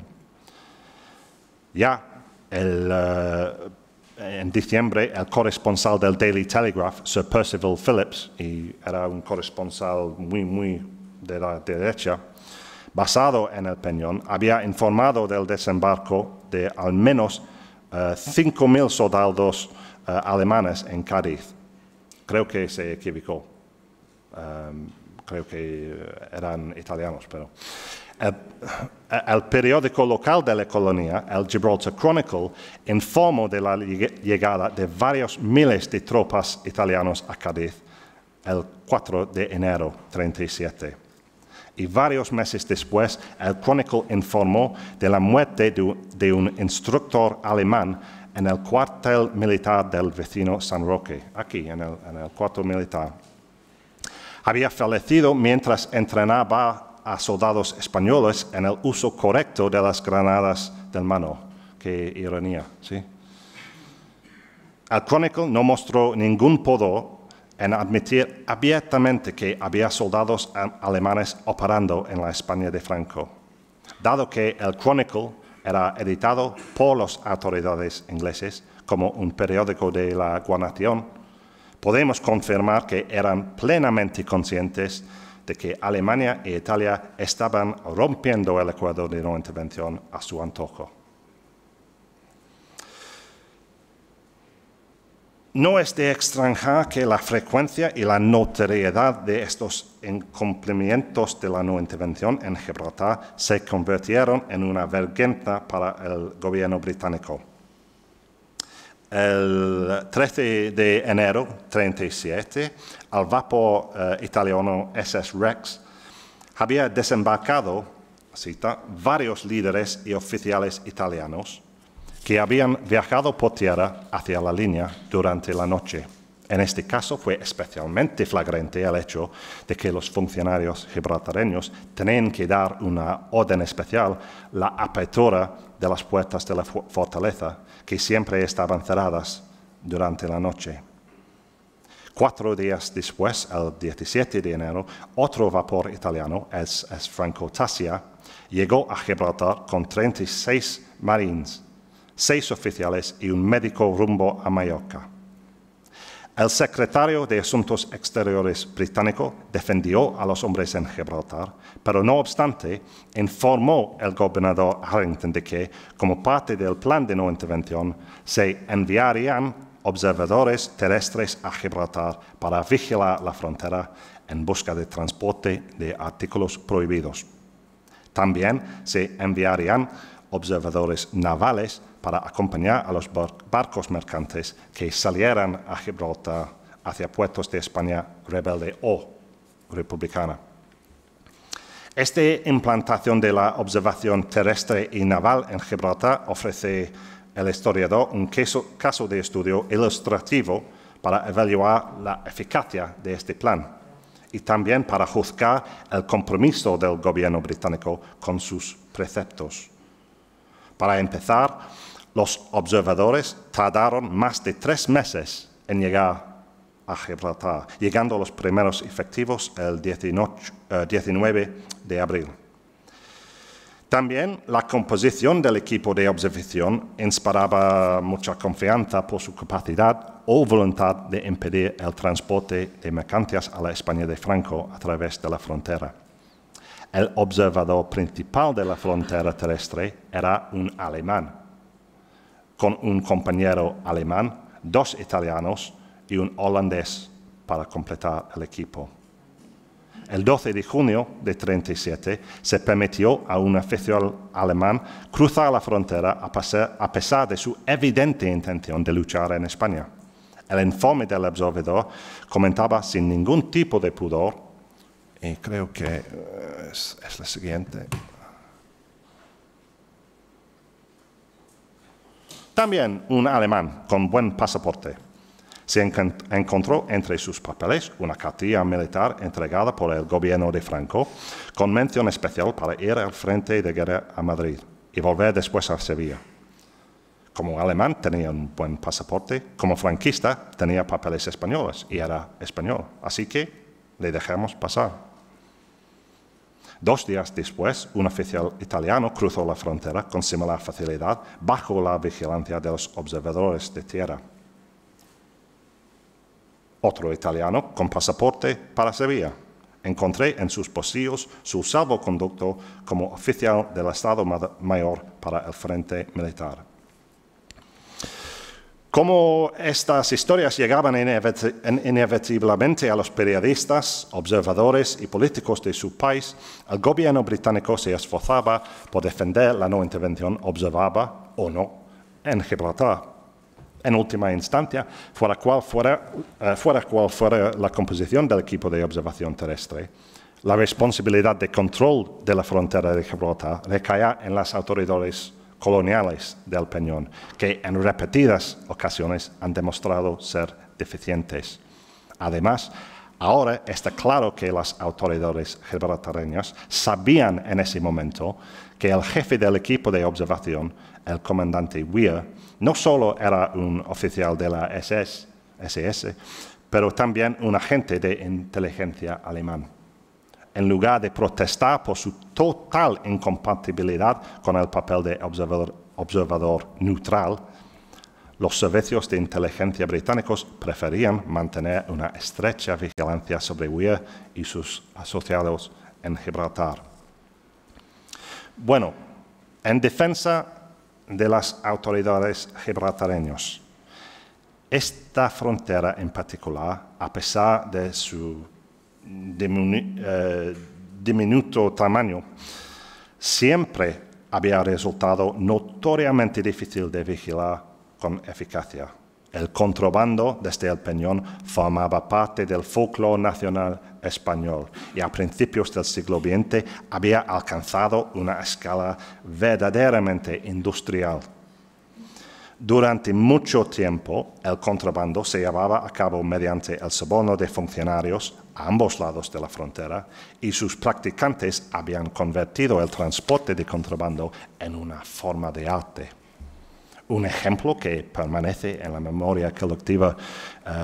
Ya en diciembre, el corresponsal del Daily Telegraph, Sir Percival Phillips, y era un corresponsal muy de la derecha, basado en el Peñón, había informado del desembarco de al menos 5.000 soldados alemanes en Cádiz. Creo que se equivocó. Creo que eran italianos, pero... El periódico local de la colonia, el Gibraltar Chronicle, informó de la llegada de varios miles de tropas italianos a Cádiz el 4 de enero de 1937. Y varios meses después, el Chronicle informó de la muerte de un instructor alemán en el cuartel militar del vecino San Roque, aquí en el cuartel militar. Había fallecido mientras entrenaba a soldados españoles en el uso correcto de las granadas del mano. Qué ironía, ¿sí? El Chronicle no mostró ningún pudor en admitir abiertamente que había soldados alemanes operando en la España de Franco. Dado que el Chronicle era editado por las autoridades inglesas como un periódico de la guarnición, podemos confirmar que eran plenamente conscientes de que Alemania e Italia estaban rompiendo el acuerdo de no intervención a su antojo. No es de extrañar que la frecuencia y la notoriedad de estos incumplimientos de la no intervención en Gibraltar se convirtieron en una vergüenza para el gobierno británico. El 13 de enero de 1937, el vapor italiano SS Rex había desembarcado, cita, varios líderes y oficiales italianos que habían viajado por tierra hacia la línea durante la noche. En este caso fue especialmente flagrante el hecho de que los funcionarios gibraltareños tenían que dar una orden especial, la apertura de las puertas de la fortaleza, que siempre estaban cerradas durante la noche. 4 días después, el 17 de enero, otro vapor italiano, el Franco Tassia, llegó a Gibraltar con 36 marines, 6 oficiales y un médico rumbo a Mallorca. El secretario de Asuntos Exteriores británico defendió a los hombres en Gibraltar, pero no obstante, informó el gobernador Harrington de que, como parte del plan de no intervención, se enviarían observadores terrestres a Gibraltar para vigilar la frontera en busca de transporte de artículos prohibidos. También se enviarían observadores navales para acompañar a los barcos mercantes que salieran a Gibraltar hacia puertos de España rebelde o republicana. Esta implantación de la observación terrestre y naval en Gibraltar ofrece al historiador un caso de estudio ilustrativo para evaluar la eficacia de este plan y también para juzgar el compromiso del gobierno británico con sus preceptos. Para empezar, los observadores tardaron más de 3 meses en llegar a Gibraltar, llegando los primeros efectivos el 19 de abril. También la composición del equipo de observación inspiraba mucha confianza por su capacidad o voluntad de impedir el transporte de mercancías a la España de Franco a través de la frontera. El observador principal de la frontera terrestre era un alemán, con un compañero alemán, 2 italianos y un holandés para completar el equipo. El 12 de junio de 1937 se permitió a un oficial alemán cruzar la frontera a pesar de su evidente intención de luchar en España. El informe del observador comentaba sin ningún tipo de pudor, y creo que es la siguiente. También un alemán con buen pasaporte. Se encontró entre sus papeles una cartilla militar entregada por el gobierno de Franco con mención especial para ir al frente de guerra a Madrid y volver después a Sevilla. Como alemán tenía un buen pasaporte, como franquista tenía papeles españoles y era español, así que le dejamos pasar. 2 días después, un oficial italiano cruzó la frontera con similar facilidad bajo la vigilancia de los observadores de tierra. Otro italiano con pasaporte para Sevilla. Encontré en sus bolsillos su salvoconducto como oficial del Estado Mayor para el Frente Militar. Como estas historias llegaban inevitablemente a los periodistas, observadores y políticos de su país, el gobierno británico se esforzaba por defender la no intervención observada o no en Gibraltar. en última instancia, fuera cual fuera la composición del equipo de observación terrestre, la responsabilidad de control de la frontera de Gibraltar recaía en las autoridades coloniales del Peñón, que en repetidas ocasiones han demostrado ser deficientes. Además, ahora está claro que las autoridades gibraltareñas sabían en ese momento que el jefe del equipo de observación, el comandante Weir, no solo era un oficial de la SS, pero también un agente de inteligencia alemán. En lugar de protestar por su total incompatibilidad con el papel de observador neutral, los servicios de inteligencia británicos preferían mantener una estrecha vigilancia sobre Weir y sus asociados en Gibraltar. Bueno, en defensa de las autoridades gibraltareñas, esta frontera en particular, a pesar de su diminuto tamaño, siempre había resultado notoriamente difícil de vigilar con eficacia. El contrabando desde el Peñón formaba parte del folclore nacional español y a principios del siglo XX había alcanzado una escala verdaderamente industrial. Durante mucho tiempo, el contrabando se llevaba a cabo mediante el soborno de funcionarios a ambos lados de la frontera y sus practicantes habían convertido el transporte de contrabando en una forma de arte. Un ejemplo que permanece en la memoria colectiva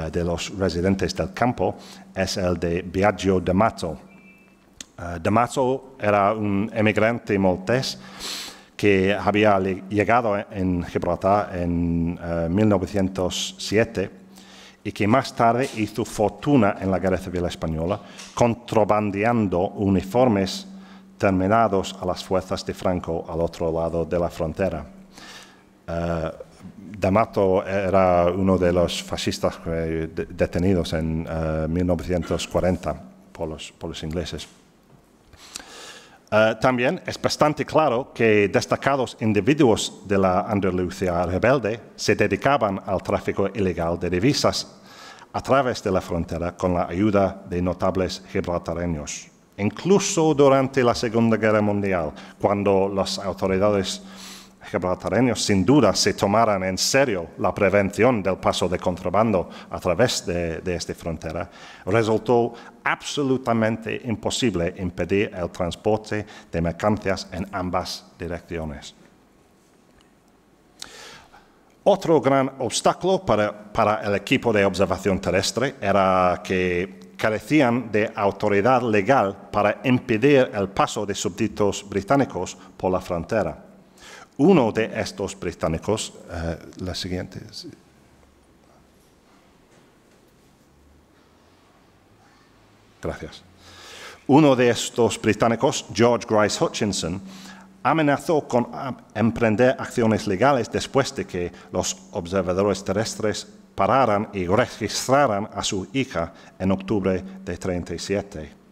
de los residentes del campo es el de Biagio D'Amato. D'Amato era un emigrante maltés que había llegado en Gibraltar en 1907 y que más tarde hizo fortuna en la Guerra Civil Española contrabandeando uniformes terminados a las fuerzas de Franco al otro lado de la frontera. D'Amato era uno de los fascistas detenidos en 1940 por los ingleses. También es bastante claro que destacados individuos de la Andalucía rebelde se dedicaban al tráfico ilegal de divisas a través de la frontera con la ayuda de notables gibraltareños. Incluso durante la Segunda Guerra Mundial, cuando las autoridades gibraltareños sin duda se tomaran en serio la prevención del paso de contrabando a través de esta frontera, resultó absolutamente imposible impedir el transporte de mercancías en ambas direcciones. Otro gran obstáculo para el equipo de observación terrestre era que carecían de autoridad legal para impedir el paso de súbditos británicos por la frontera. Uno de estos británicos, la siguiente. Gracias. Uno de estos británicos, George Grice Hutchinson, amenazó con emprender acciones legales después de que los observadores terrestres pararan y registraran a su hija en octubre de 1937.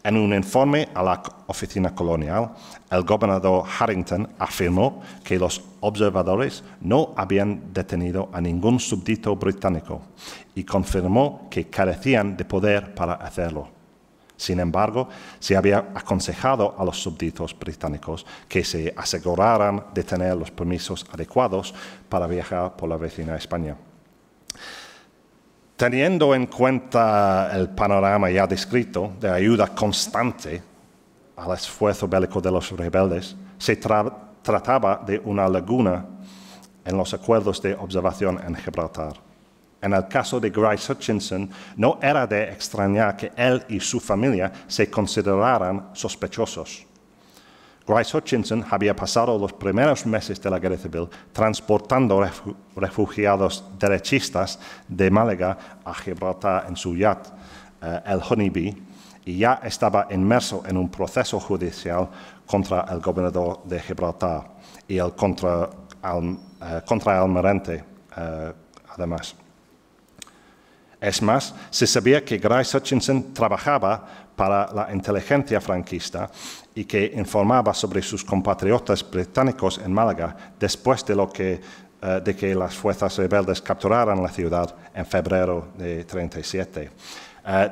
En un informe a la oficina colonial, el gobernador Harrington afirmó que los observadores no habían detenido a ningún súbdito británico y confirmó que carecían de poder para hacerlo. Sin embargo, se había aconsejado a los súbditos británicos que se aseguraran de tener los permisos adecuados para viajar por la vecina España. Teniendo en cuenta el panorama ya descrito de ayuda constante al esfuerzo bélico de los rebeldes, se trataba de una laguna en los acuerdos de observación en Gibraltar. En el caso de Grice Hutchinson, no era de extrañar que él y su familia se consideraran sospechosos. Grice Hutchinson había pasado los primeros meses de la Guerra Civil transportando refugiados derechistas de Málaga a Gibraltar en su yacht, el Honeybee, y ya estaba inmerso en un proceso judicial contra el gobernador de Gibraltar y el contraalmirante, además. Es más, se sabía que Grice Hutchinson trabajaba para la inteligencia franquista y que informaba sobre sus compatriotas británicos en Málaga después de lo que de que las fuerzas rebeldes capturaran la ciudad en febrero de 1937.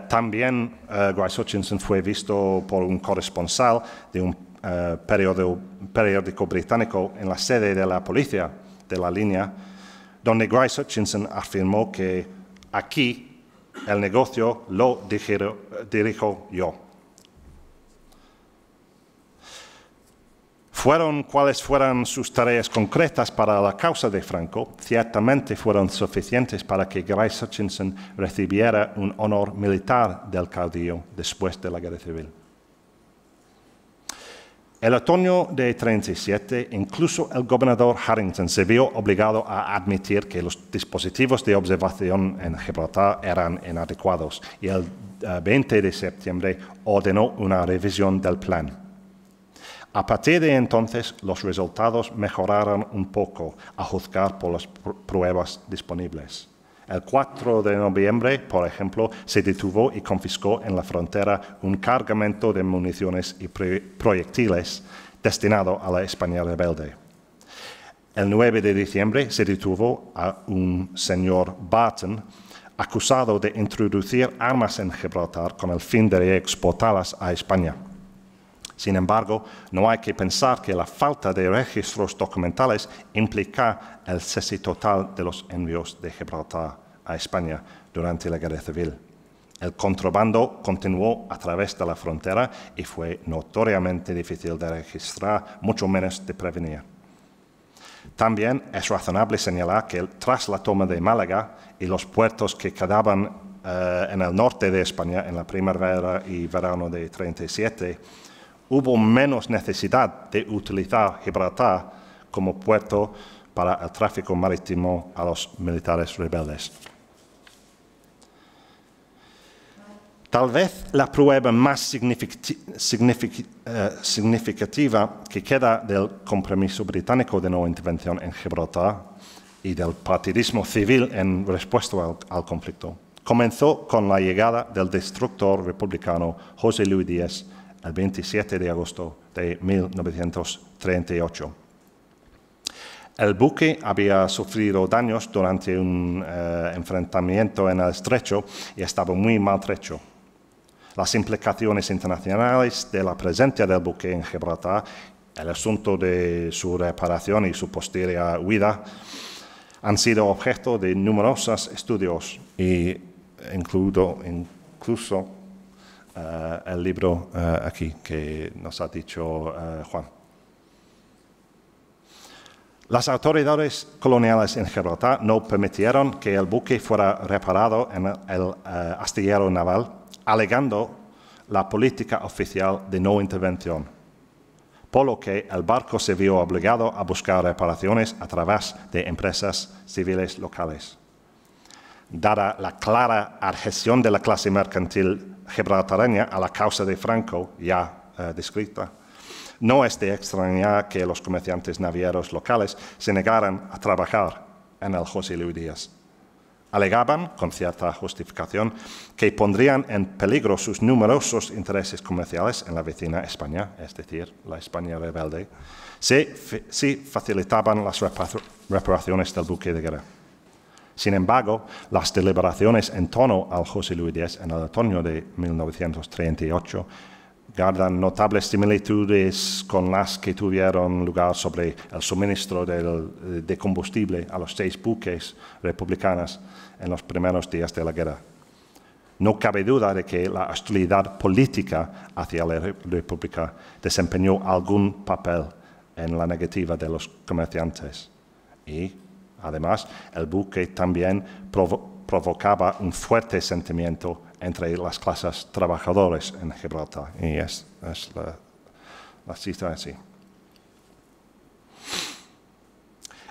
También Grice Hutchinson fue visto por un corresponsal de un periódico británico en la sede de la policía de la línea, donde Grice Hutchinson afirmó que aquí el negocio lo dirijo yo. Cuáles fueran sus tareas concretas para la causa de Franco, ciertamente fueron suficientes para que Grice Hutchinson recibiera un honor militar del caudillo después de la Guerra Civil. El otoño de 1937, incluso el gobernador Harrington se vio obligado a admitir que los dispositivos de observación en Gibraltar eran inadecuados y el 20 de septiembre ordenó una revisión del plan. A partir de entonces, los resultados mejoraron un poco, a juzgar por las pruebas disponibles. El 4 de noviembre, por ejemplo, se detuvo y confiscó en la frontera un cargamento de municiones y proyectiles destinado a la España rebelde. El 9 de diciembre se detuvo a un señor Barton, acusado de introducir armas en Gibraltar con el fin de exportarlas a España. Sin embargo, no hay que pensar que la falta de registros documentales implica el cese total de los envíos de Gibraltar a España durante la Guerra Civil. El contrabando continuó a través de la frontera y fue notoriamente difícil de registrar, mucho menos de prevenir. También es razonable señalar que tras la toma de Málaga y los puertos que quedaban en el norte de España en la primavera y verano de 1937, hubo menos necesidad de utilizar Gibraltar como puerto para el tráfico marítimo a los militares rebeldes. Tal vez la prueba más significativa que queda del compromiso británico de no intervención en Gibraltar y del partidismo civil en respuesta al conflicto comenzó con la llegada del destructor republicano José Luis Díaz el 27 de agosto de 1938. El buque había sufrido daños durante un enfrentamiento en el estrecho y estaba muy maltrecho. Las implicaciones internacionales de la presencia del buque en Gibraltar, el asunto de su reparación y su posterior huida, han sido objeto de numerosos estudios, incluso el libro aquí que nos ha dicho Juan. Las autoridades coloniales en Gibraltar no permitieron que el buque fuera reparado en el astillero naval, alegando la política oficial de no intervención, por lo que el barco se vio obligado a buscar reparaciones a través de empresas civiles locales. Dada la clara adhesión de la clase mercantil gibraltareña a la causa de Franco ya descrita, no es de extrañar que los comerciantes navieros locales se negaran a trabajar en el José Luis Díaz. Alegaban, con cierta justificación, que pondrían en peligro sus numerosos intereses comerciales en la vecina España, es decir, la España rebelde, si facilitaban las reparaciones del buque de guerra. Sin embargo, las deliberaciones en torno al José Luis Díaz en el otoño de 1938 guardan notables similitudes con las que tuvieron lugar sobre el suministro de combustible a los 6 buques republicanos en los primeros días de la guerra. No cabe duda de que la hostilidad política hacia la República desempeñó algún papel en la negativa de los comerciantes y, además, el buque también provocaba un fuerte sentimiento entre las clases trabajadoras en Gibraltar. Y es la cita así.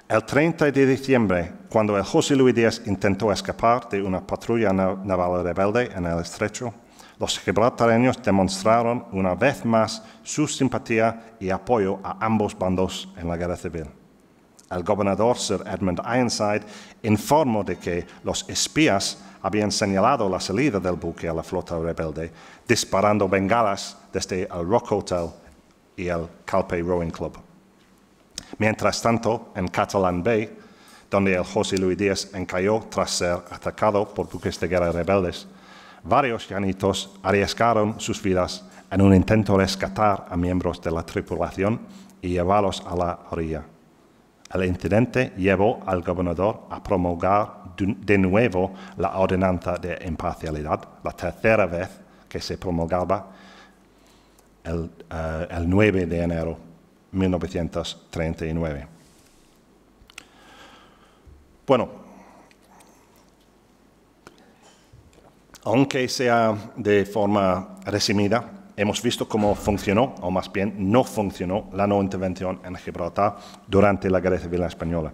El 30 de diciembre, cuando el José Luis Díaz intentó escapar de una patrulla naval rebelde en el estrecho, los gibraltareños demostraron una vez más su simpatía y apoyo a ambos bandos en la guerra civil. El gobernador Sir Edmund Ironside informó de que los espías habían señalado la salida del buque a la flota rebelde, disparando bengalas desde el Rock Hotel y el Calpe Rowing Club. Mientras tanto, en Catalan Bay, donde el José Luis Díaz encalló tras ser atacado por buques de guerra rebeldes, varios llanitos arriesgaron sus vidas en un intento de rescatar a miembros de la tripulación y llevarlos a la orilla. El incidente llevó al gobernador a promulgar de nuevo la ordenanza de imparcialidad, la tercera vez que se promulgaba el 9 de enero de 1939. Bueno, aunque sea de forma resumida, hemos visto cómo funcionó, o más bien no funcionó, la no intervención en Gibraltar durante la Guerra Civil Española.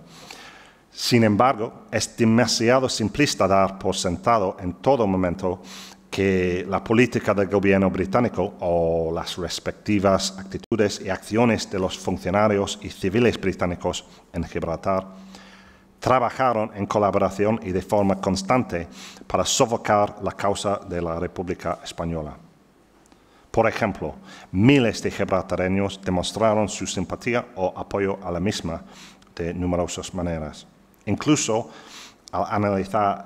Sin embargo, es demasiado simplista dar por sentado en todo momento que la política del gobierno británico o las respectivas actitudes y acciones de los funcionarios y civiles británicos en Gibraltar trabajaron en colaboración y de forma constante para sofocar la causa de la República Española. Por ejemplo, miles de gibraltareños demostraron su simpatía o apoyo a la misma de numerosas maneras. Incluso al analizar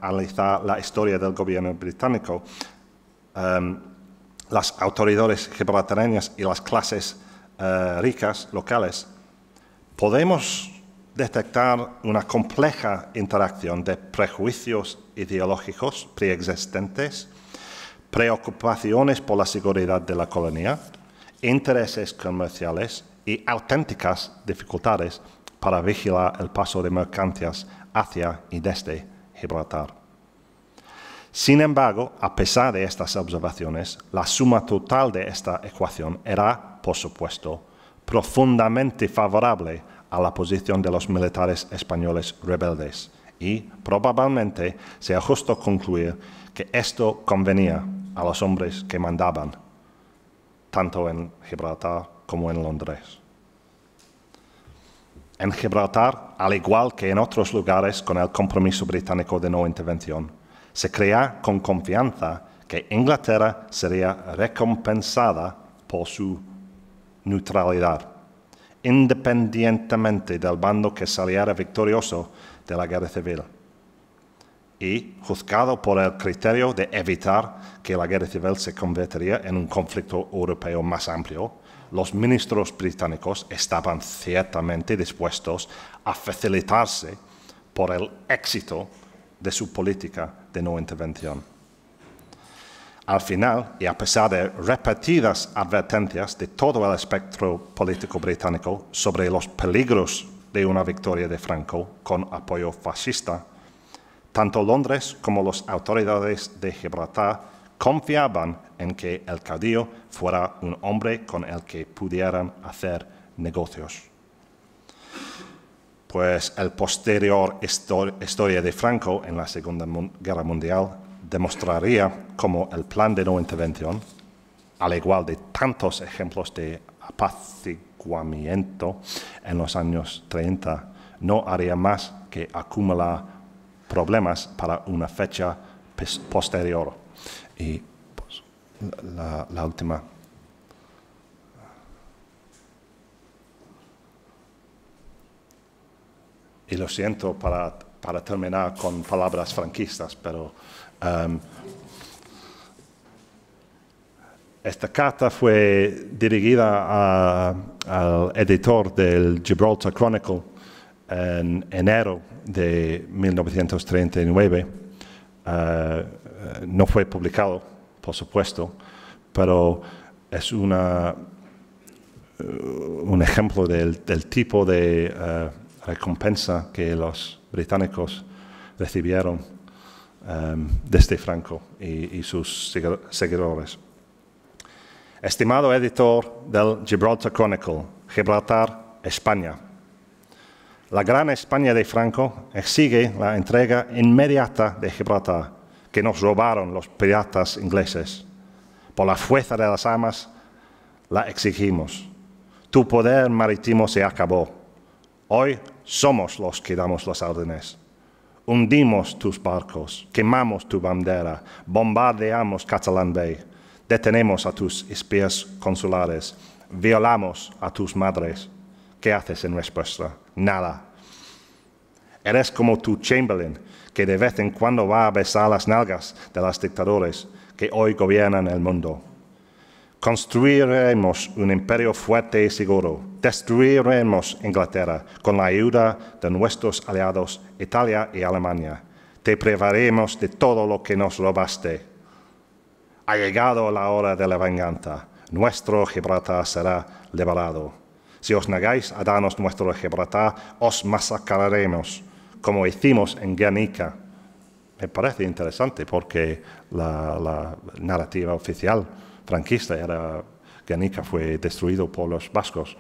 analizar la historia del gobierno británico, las autoridades gibraltareñas y las clases ricas locales, podemos detectar una compleja interacción de prejuicios ideológicos preexistentes, preocupaciones por la seguridad de la colonia, intereses comerciales y auténticas dificultades para vigilar el paso de mercancías hacia y desde Gibraltar. Sin embargo, a pesar de estas observaciones, la suma total de esta ecuación era, por supuesto, profundamente favorable a la posición de los militares españoles rebeldes y probablemente sea justo concluir que esto convenía a los hombres que mandaban, tanto en Gibraltar como en Londres. En Gibraltar, al igual que en otros lugares con el compromiso británico de no intervención, se creía con confianza que Inglaterra sería recompensada por su neutralidad, independientemente del bando que saliera victorioso de la guerra civil. Y, juzgado por el criterio de evitar que la guerra civil se convertiría en un conflicto europeo más amplio, los ministros británicos estaban ciertamente dispuestos a facilitarse por el éxito de su política de no intervención. Al final, y a pesar de repetidas advertencias de todo el espectro político británico sobre los peligros de una victoria de Franco con apoyo fascista, tanto Londres como las autoridades de Gibraltar confiaban en que el caudillo fuera un hombre con el que pudieran hacer negocios. Pues el posterior historia de Franco en la Segunda Guerra Mundial demostraría cómo el plan de no intervención, al igual de tantos ejemplos de apaciguamiento en los años 30, no haría más que acumular problemas para una fecha posterior. Y pues, la última. Y lo siento para terminar con palabras franquistas, pero esta carta fue dirigida al editor del Gibraltar Chronicle en enero de 1939. No fue publicado, por supuesto, pero es un ejemplo del tipo de recompensa que los británicos recibieron desde Franco y sus seguidores. Estimado editor del Gibraltar Chronicle, Gibraltar, España. La Gran España de Franco exige la entrega inmediata de Gibraltar, que nos robaron los piratas ingleses. Por la fuerza de las armas, la exigimos. Tu poder marítimo se acabó. Hoy somos los que damos las órdenes. Hundimos tus barcos, quemamos tu bandera, bombardeamos Catalan Bay, detenemos a tus espías consulares, violamos a tus madres. ¿Qué haces en respuesta? Nada. Eres como tu Chamberlain, que de vez en cuando va a besar las nalgas de los dictadores que hoy gobiernan el mundo. Construiremos un imperio fuerte y seguro. Destruiremos Inglaterra con la ayuda de nuestros aliados Italia y Alemania. Te privaremos de todo lo que nos robaste. Ha llegado la hora de la venganza. Nuestro Gibraltar será liberado. Si os negáis a darnos nuestro Gibraltar, os masacraremos, como hicimos en Guernica. Me parece interesante porque la narrativa oficial franquista era Guernica fue destruido por los vascos.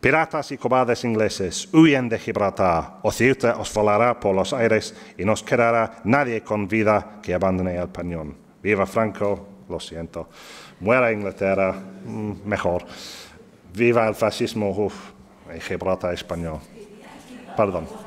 Piratas y cobardes ingleses, huyen de Gibraltar, o Ceuta os volará por los aires y no os quedará nadie con vida que abandone el peñón. Viva Franco, lo siento. Muera Inglaterra, mejor. Viva el fascismo, en Gibraltar español. Perdón.